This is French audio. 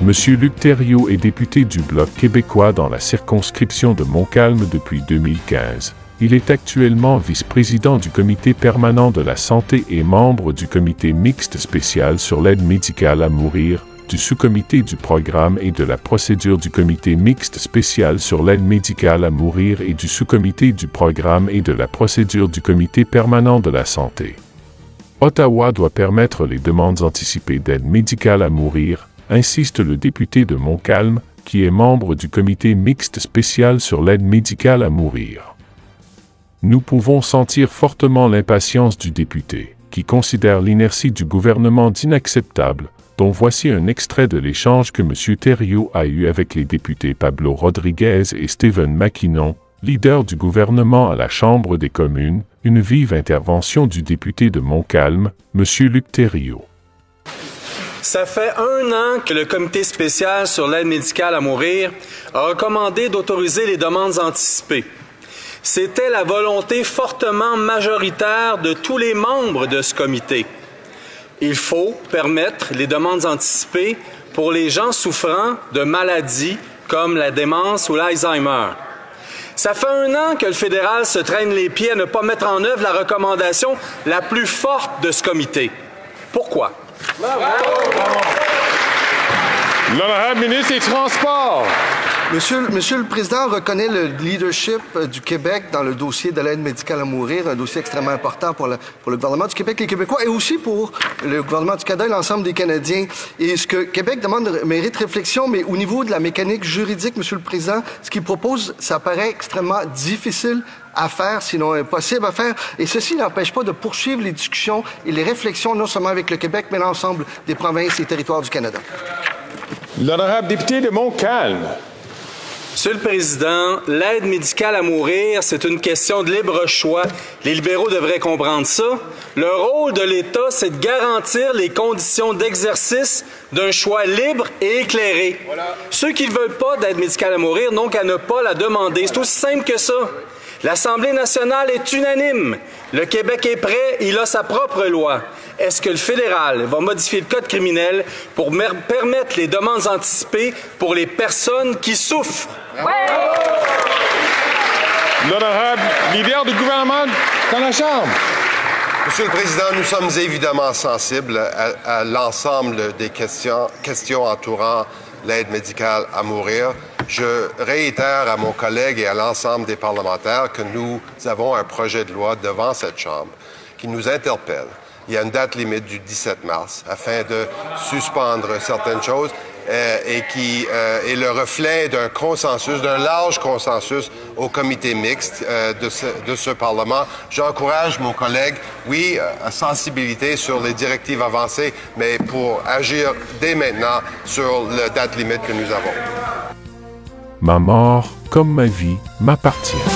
M. Luc Thériault est député du Bloc québécois dans la circonscription de Montcalm depuis 2015. Il est actuellement vice-président du Comité permanent de la santé et membre du Comité mixte spécial sur l'aide médicale à mourir, du sous-comité du programme et de la procédure du Comité mixte spécial sur l'aide médicale à mourir et du sous-comité du programme et de la procédure du Comité permanent de la santé. Ottawa doit permettre les demandes anticipées d'aide médicale à mourir, insiste le député de Montcalm, qui est membre du Comité mixte spécial sur l'aide médicale à mourir. Nous pouvons sentir fortement l'impatience du député, qui considère l'inertie du gouvernement d'inacceptable, dont voici un extrait de l'échange que M. Thériault a eu avec les députés Pablo Rodriguez et Stephen McKinnon, leader du gouvernement à la Chambre des communes, une vive intervention du député de Montcalm, M. Luc Thériault. Ça fait 1 an que le Comité spécial sur l'aide médicale à mourir a recommandé d'autoriser les demandes anticipées. C'était la volonté fortement majoritaire de tous les membres de ce comité. Il faut permettre les demandes anticipées pour les gens souffrant de maladies comme la démence ou l'Alzheimer. Ça fait 1 an que le fédéral se traîne les pieds à ne pas mettre en œuvre la recommandation la plus forte de ce comité. Pourquoi? L'honorable ministre des Transports. Monsieur le Président reconnaît le leadership du Québec dans le dossier de l'aide médicale à mourir, un dossier extrêmement important pour le gouvernement du Québec, les Québécois, et aussi pour le gouvernement du Canada et l'ensemble des Canadiens. Et ce que Québec demande mérite réflexion, mais au niveau de la mécanique juridique, Monsieur le Président, ce qu'il propose, ça paraît extrêmement difficile à faire, sinon impossible à faire. Et ceci n'empêche pas de poursuivre les discussions et les réflexions, non seulement avec le Québec, mais l'ensemble des provinces et territoires du Canada. L'honorable député de Montcalm. Monsieur le Président, l'aide médicale à mourir, c'est une question de libre choix. Les libéraux devraient comprendre ça. Le rôle de l'État, c'est de garantir les conditions d'exercice d'un choix libre et éclairé. Voilà. Ceux qui ne veulent pas d'aide médicale à mourir n'ont qu'à ne pas la demander. C'est aussi simple que ça. L'Assemblée nationale est unanime. Le Québec est prêt, il a sa propre loi. Est-ce que le fédéral va modifier le code criminel pour permettre les demandes anticipées pour les personnes qui souffrent? Ouais. L'honorable leader du gouvernement dans la Chambre. Monsieur le Président, nous sommes évidemment sensibles à l'ensemble des questions entourant l'aide médicale à mourir. Je réitère à mon collègue et à l'ensemble des parlementaires que nous avons un projet de loi devant cette Chambre qui nous interpelle. Il y a une date limite du 17 mars afin de suspendre certaines choses et qui est le reflet d'un consensus, d'un large consensus au comité mixte de ce Parlement. J'encourage mon collègue, oui, à sensibilité sur les directives avancées, mais pour agir dès maintenant sur la date limite que nous avons. Ma mort, comme ma vie, m'appartient.